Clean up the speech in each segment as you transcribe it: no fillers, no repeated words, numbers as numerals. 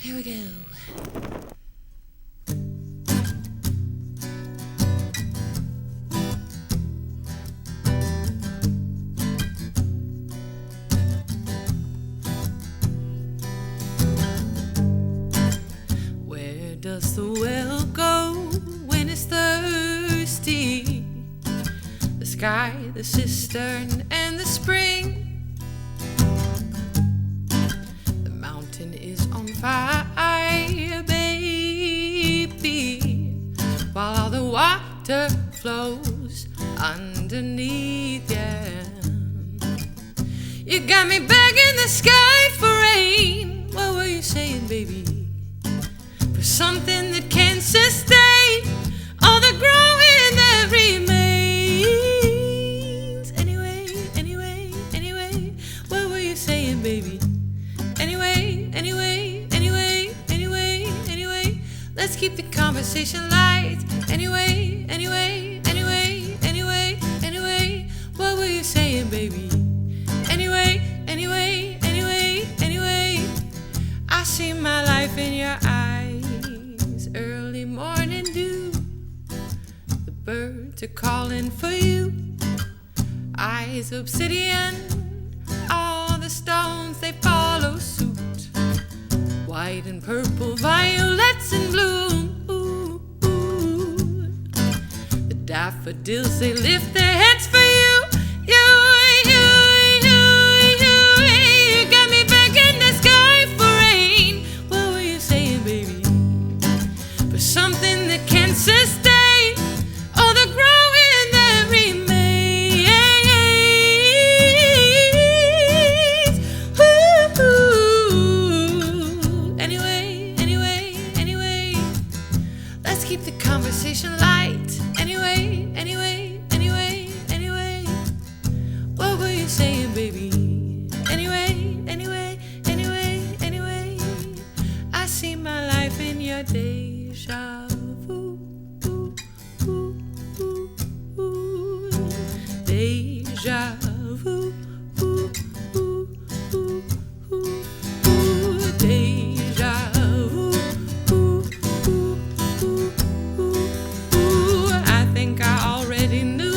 Here we go. Where does the well go when it's thirsty? The sky, the cistern, and the spring. The mountain is on fire, baby, while all the water flows underneath, yeah. You got me begging the sky for rain. What were you saying, baby? For something that can sustain all the growing that remains. Anyway, what were you saying, baby? Anyway, let's keep the conversation light. Anyway, what were you saying, baby? Anyway, I see my life in your eyes. Early morning dew, the birds are calling for you. Eyes obsidian, all the stones they follow suit. White and purple, violets in bloom. Ooh, ooh. The daffodils, they lift their heads for you. You got me begging the sky for rain. What were you saying, baby? For something that can sustain all the growing that remains. Ooh. Anyway, let's keep the conversation light. Anyway, what were you saying, baby? Anyway, I see my life in your deja vu. Deja vu. Deja vu. I think I already knew.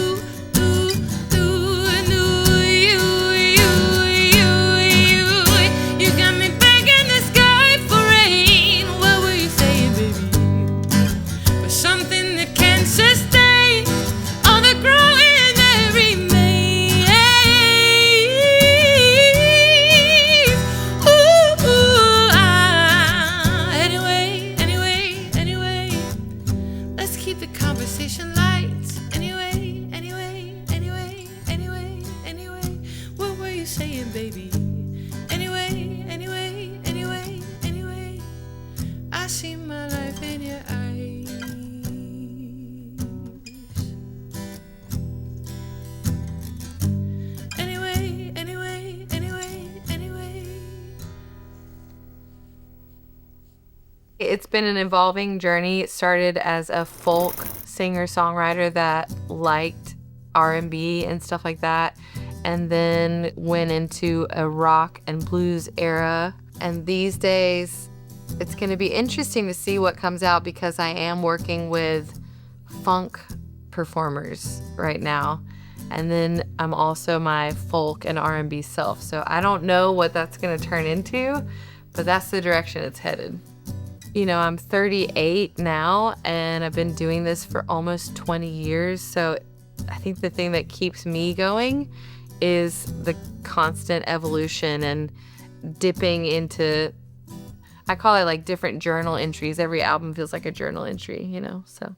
You got me begging the sky for rain. What were you saying, baby? For something that can sustain all the growing that remains. Anyway, let's keep the conversation light. Anyway, what were you saying, baby? Anyway, I see my life in your eyes. Anyway. It's been an evolving journey. It started as a folk singer-songwriter that liked R&B and stuff like that, and then went into a rock and blues era. And these days, it's going to be interesting to see what comes out because I am working with funk performers right now. And then I'm also my folk and R&B self. So I don't know what that's going to turn into, but that's the direction it's headed. You know, I'm 38 now, and I've been doing this for almost 20 years. So I think the thing that keeps me going is the constant evolution and dipping into, I call it like different journal entries. Every album feels like a journal entry, you know, so.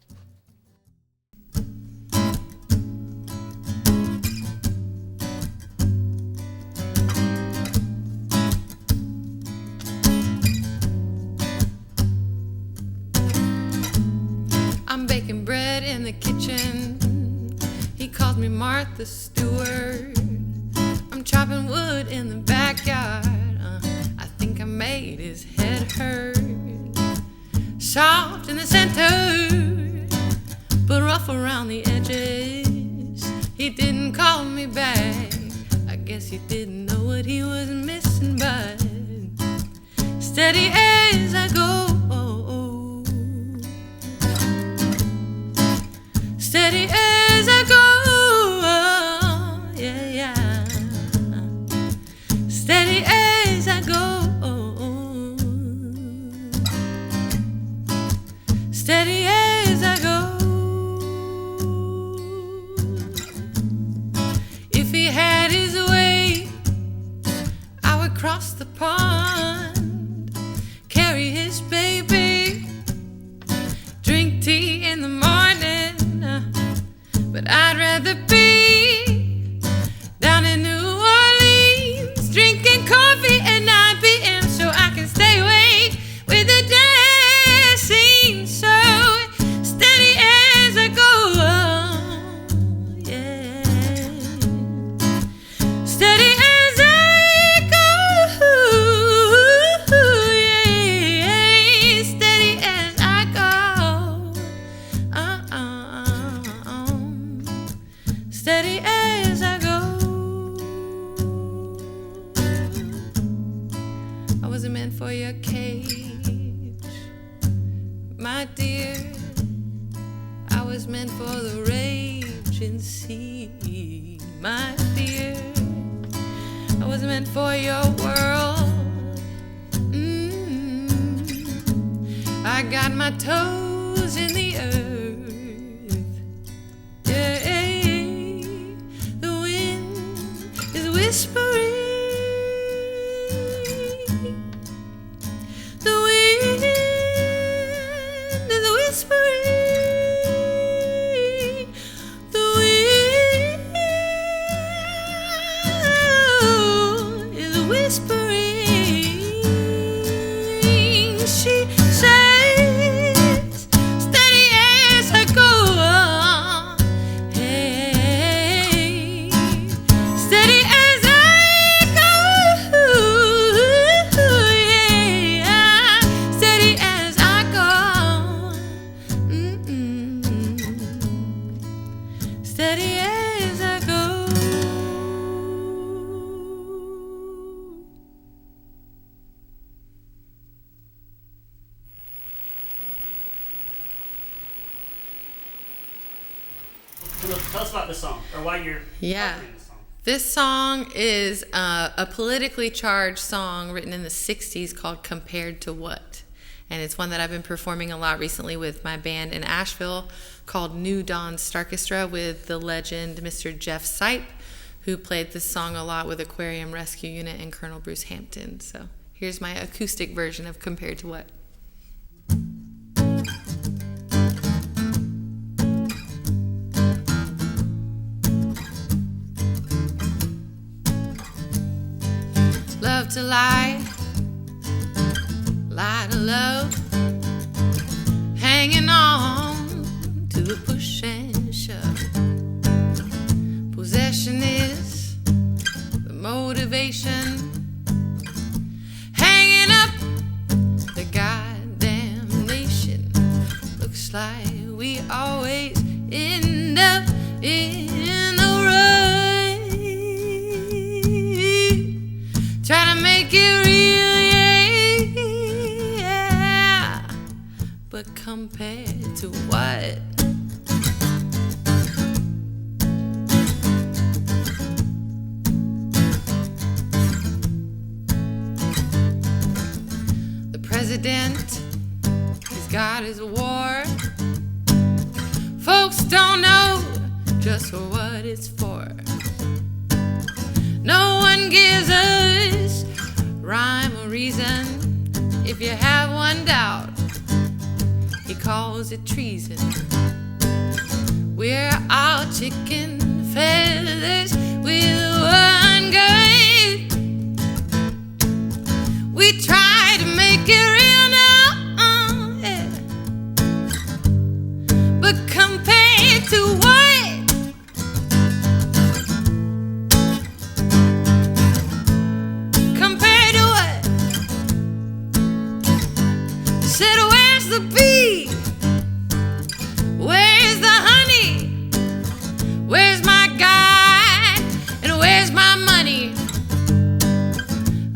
I'm baking bread in the kitchen. He calls me Martha Stewart. I'm chopping wood in the backyard. I think I made his head hurt. Soft in the center, but rough around the edges. He didn't call me back. I guess he didn't know what he was missing, but steady as I across the pond, carry his baby, drink tea in the morning, but I'd rather be down in New Orleans, drinking coffee at 9 p.m. so I can stay awake with the dancing so steady as I go. Yeah, steady as I go. Yeah, steady as I go. Steady as I go. I wasn't meant for your cage, my dear. I was meant for the raging sea, my dear. I was meant for your world. I got my toes in the earth. Yeah, the wind is whispering. The wind is whispering. The wind is whispering. She says, steady as I go. Hey, steady as I go. Yeah, steady as I go. Steady as I go. Tell us about this song, or why you're Yeah. covering this song. This song is a politically charged song written in the 60s called Compared to What? And it's one that I've been performing a lot recently with my band in Asheville called New Dawn Starkestra with the legend Mr. Jeff Sipe, who played this song a lot with Aquarium Rescue Unit and Colonel Bruce Hampton. So here's my acoustic version of Compared to What? Love to lie, lie to love, hanging on to the push and shove. Possession is the motivation, hanging up the goddamn nation. Looks like we always end up in the rut. Try to make it real, yeah. But compared to what? The president, he's got his war. Folks don't know just what it's for. No one gives us rhyme or reason. If you have one doubt, he calls it treason. We're all chicken feathers with one gut. We try to make it real now, yeah. But compared to what? Said, where's the bee? Where's the honey? Where's my guy? And where's my money?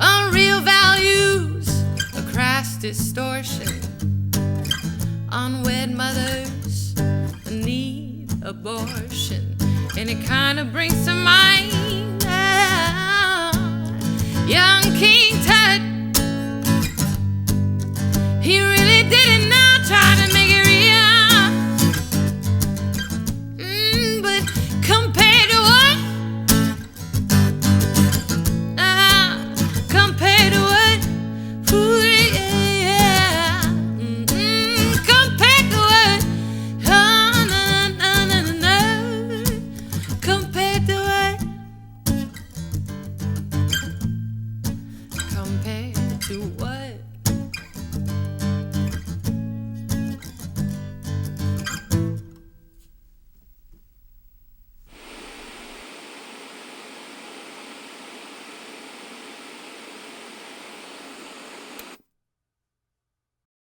Unreal values, a crass distortion. Unwed mothers need abortion. And it kind of brings to mind young King Tut. He really didn't